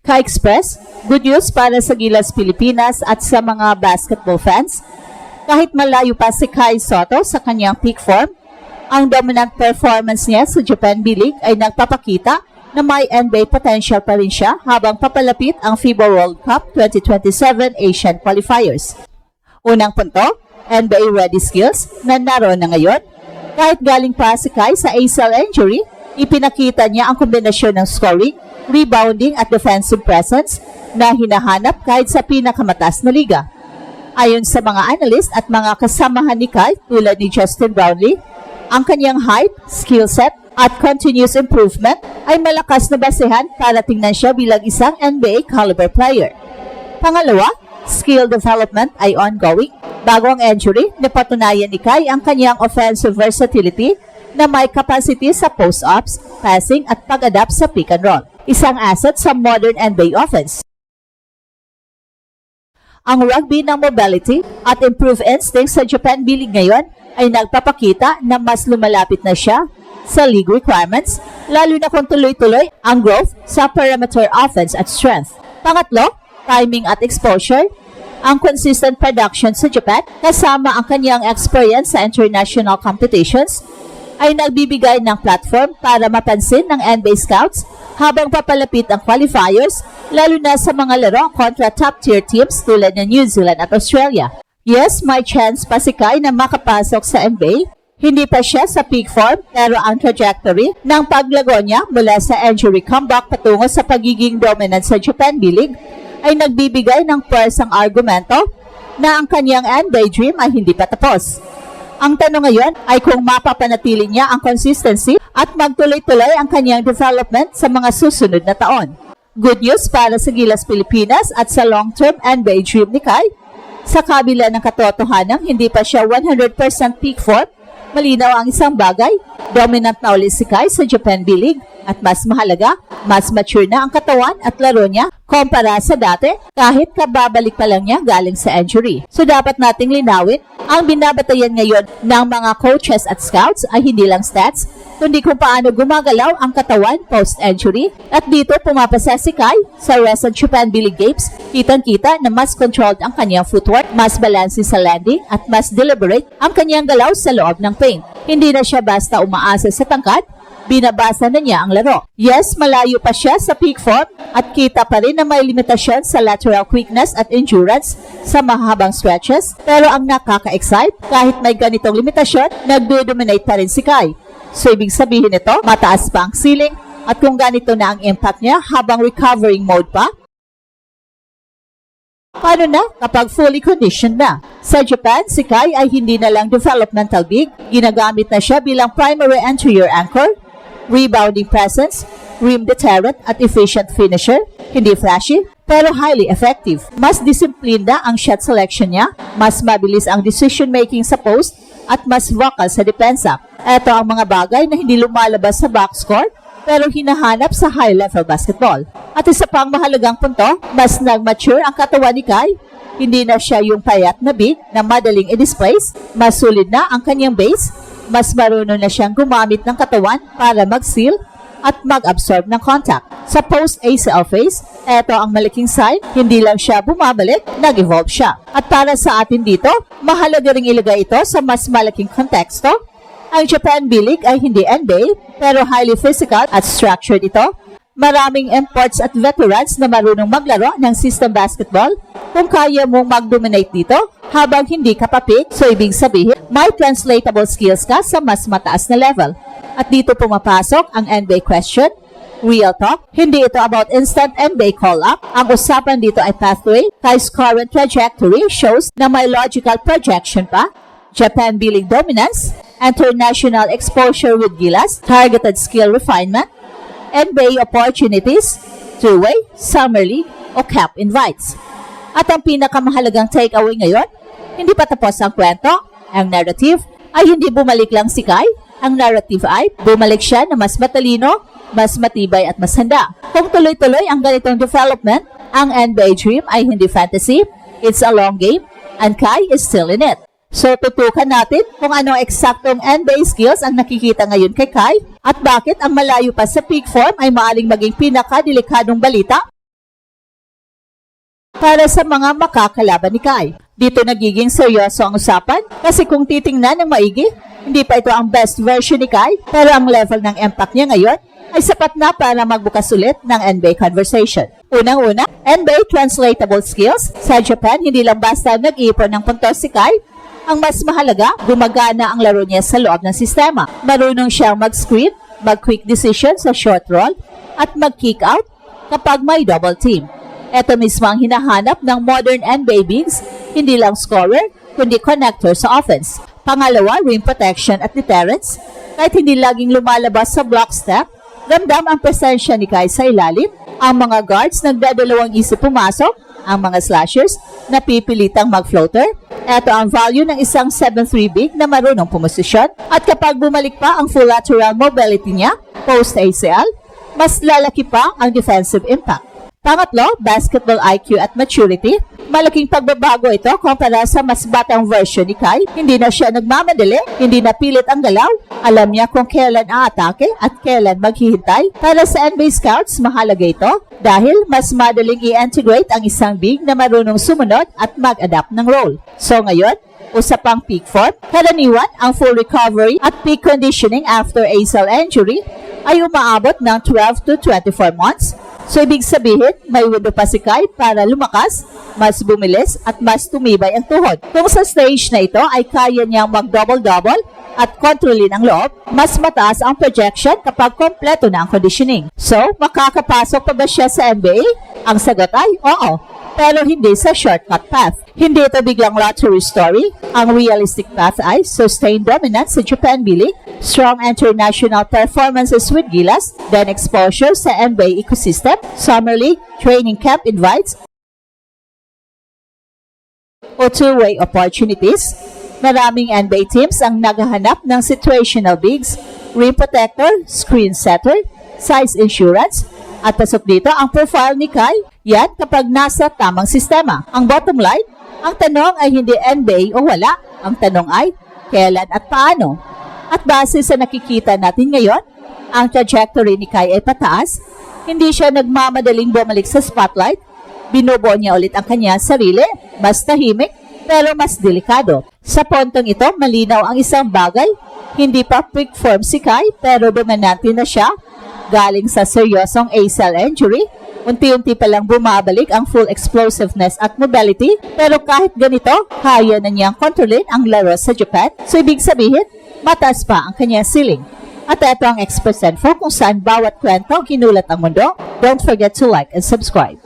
Ka-Express, good news para sa Gilas Pilipinas at sa mga basketball fans. Kahit malayo pa si Kai Sotto sa kanyang peak form, ang dominant performance niya sa Japan B-League ay nagpapakita na may NBA potential pa rin siya habang papalapit ang FIBA World Cup 2027 Asian Qualifiers. Unang punto, NBA ready skills na naroon na ngayon. Kahit galing pa si Kai sa ACL injury, ipinakita niya ang kombinasyon ng scoring, rebounding at defensive presence na hinahanap kahit sa pinakamataas na liga. Ayon sa mga analyst at mga kasamahan ni Kai tulad ni Justin Brownlee, ang kanyang height, skill set at continuous improvement ay malakas na basehan para tingnan siya bilang isang NBA caliber player. Pangalawa, skill development ay ongoing. Bago ang injury, napatunayan ni Kai ang kanyang offensive versatility na may capacity sa post-ups, passing at pag-adapt sa pick and roll. Isang asset sa modern NBA offense. Ang rugby ng mobility at improved instinct sa Japan B-League ngayon ay nagpapakita na mas lumalapit na siya sa league requirements, lalo na kung tuloy-tuloy ang growth sa perimeter offense at strength. Pangatlo, timing at exposure. Ang consistent production sa Japan kasama ang kanyang experience sa international competitions ay nagbibigay ng platform para mapansin ng NBA scouts habang papalapit ang qualifiers, lalo na sa mga laro kontra top-tier teams tulad ng New Zealand at Australia. Yes, may chance pa si Kai na makapasok sa NBA. Hindi pa siya sa peak form, pero ang trajectory ng paglago niya mula sa injury comeback patungo sa pagiging dominant sa Japan B-League ay nagbibigay ng puwersang argumento na ang kanyang NBA dream ay hindi pa tapos. Ang tanong ngayon ay kung mapapanatili niya ang consistency at magtuloy-tuloy ang kanyang development sa mga susunod na taon. Good news para sa Gilas Pilipinas at sa long-term NBA dream ni Kai. Sa kabila ng katotohanang hindi pa siya 100% peak form, malinaw ang isang bagay, dominant na ulit si Kai sa Japan B-League at mas mahalaga, mas mature na ang katawan at laro niya kumpara sa dati kahit kababalik pa lang niya galing sa injury. So dapat nating linawin, ang binabatayan ngayon ng mga coaches at scouts ay hindi lang stats, kundi kung paano gumagalaw ang katawan post-injury. At dito pumapasa si Kai sa recent Japan B-League games, kitang-kita na mas controlled ang kanyang footwork, mas balanse sa landing at mas deliberate ang kanyang galaw sa loob ng paint. Hindi na siya basta umaasa sa tangkad, binabasa na niya ang laro. Yes, malayo pa siya sa peak form at kita pa rin na may limitasyon sa lateral quickness at endurance sa mahabang stretches. Pero ang nakaka-excite, kahit may ganitong limitasyon, nagdo-dominate pa rin si Kai. So ibig sabihin nito, mataas pa ang ceiling at kung ganito na ang impact niya habang recovering mode pa, paano na kapag fully conditioned na? Sa Japan, si Kai ay hindi na lang developmental big, ginagamit na siya bilang primary anterior anchor, rebounding presence, rim deterrent at efficient finisher. Hindi flashy, pero highly effective. Mas disiplinada ang shot selection niya, mas mabilis ang decision making sa post, at mas vocal sa depensa. Ito ang mga bagay na hindi lumalabas sa box score, pero hinahanap sa high-level basketball. At isa pang mahalagang punto, mas nag-mature ang katawan ni Kai. Hindi na siya yung payat na big na madaling i-displace, mas solid na ang kanyang base, mas marunong na siyang gumamit ng katawan para mag-seal at mag-absorb ng contact. Sa post-ACL phase, ito ang malaking sign, hindi lang siya bumabalik, nag-evolve siya. At para sa atin dito, mahalaga ring ilagay ito sa mas malaking konteksto. Ang Japan B-League ay hindi NBA, pero highly physical at structured ito. Maraming imports at veterans na marunong maglaro ng system basketball. Kung kaya mong mag-dominate dito, habang hindi ka pa-pick, so ibig sabihin, may translatable skills ka sa mas mataas na level. At dito pumapasok ang NBA question. Real talk, hindi ito about instant NBA call-up. Ang usapan dito ay pathway. Kai's current trajectory shows na may logical projection pa. Japan B-League dominance, international exposure with Gilas, targeted skill refinement, NBA opportunities, two-way, summer league, o cap invites. At ang pinakamahalagang takeaway ngayon, hindi pa tapos ang kwento. Ang narrative ay hindi bumalik lang si Kai. Ang narrative ay bumalik siya na mas matalino, mas matibay at mas handa. Kung tuloy-tuloy ang ganitong development, ang NBA dream ay hindi fantasy, it's a long game, and Kai is still in it. So tutukan natin kung ano eksaktong NBA skills ang nakikita ngayon kay Kai at bakit ang malayo pa sa peak form ay maaring maging pinakadelikadong balita para sa mga makakalaban ni Kai. Dito nagiging seryoso ang usapan kasi kung titingnan ng maigi, hindi pa ito ang best version ni Kai pero ang level ng impact niya ngayon ay sapat na para magbukas ulit ng NBA conversation. Unang-una, NBA translatable skills. Sa Japan, hindi lang basta nag-iipon ng puntos si Kai. Ang mas mahalaga, gumagana ang laro niya sa loob ng sistema. Marunong siyang mag-screen, mag-quick decision sa short roll, at mag-kick out kapag may double team. Ito mismo ang hinahanap ng modern NBA bigs, hindi lang scorer, kundi connector sa offense. Pangalawa, rim protection at deterrence. Kahit hindi laging lumalabas sa block step, ramdam ang presensya ni Kai sa ilalim. Ang mga guards nagdadalawang isip pumasok, ang mga slashers napipilitang mag-floater. Ito ang value ng isang 7'3" big na marunong pumosisyon. At kapag bumalik pa ang full lateral mobility niya, post ACL, mas lalaki pa ang defensive impact. Pangatlo, basketball IQ at maturity. Malaking pagbabago ito kumpara sa mas batang version ni Kai. Hindi na siya nagmamadali, hindi na pilit ang galaw. Alam niya kung kailan aatake at kailan maghihintay. Para sa NBA scouts, mahalaga ito dahil mas madaling i-integrate ang isang big na marunong sumunod at mag-adapt ng role. So ngayon, usapang peak form, karaniwan ang full recovery at peak conditioning after ACL injury ay umaabot ng 12 to 24 months. So, ibig sabihin, may window pa si Kai para lumakas, mas bumilis, at mas tumibay ang tuhod. Kung sa stage na ito ay kaya niyang mag-double-double at kontrolin ang loob, mas mataas ang projection kapag kompleto na ang conditioning. So, makakapasok pa ba siya sa NBA? Ang sagot ay oo, pero hindi sa shortcut path. Hindi ito biglang lottery story. Ang realistic path ay sustained dominance sa Japan B-League, strong international performances with Gilas, then exposure sa NBA ecosystem, summer league, training camp invites, o two-way opportunities. Maraming NBA teams ang naghahanap ng situational bigs, rim protector, screen setter, size insurance, at pasok dito ang profile ni Kai. Yan kapag nasa tamang sistema. Ang bottom line, ang tanong ay hindi NBA o wala. Ang tanong ay kailan at paano. At base sa nakikita natin ngayon, ang trajectory ni Kai ay pataas. Hindi siya nagmamadaling bumalik sa spotlight. Binubuo niya ulit ang kanyang sarili. Mas tahimik, pero mas delikado. Sa puntong ito, malinaw ang isang bagay. Hindi pa peak form si Kai, pero dominante na siya. Galing sa seryosong ACL injury, unti-unti pa lang bumabalik ang full explosiveness at mobility, pero kahit ganito, kaya na niyang kontrolin ang laro sa Japan. So, ibig sabihin, mataas pa ang kanyang ceiling. At ito ang Express Info kung saan bawat kwento kinulat ang mundo. Don't forget to like and subscribe.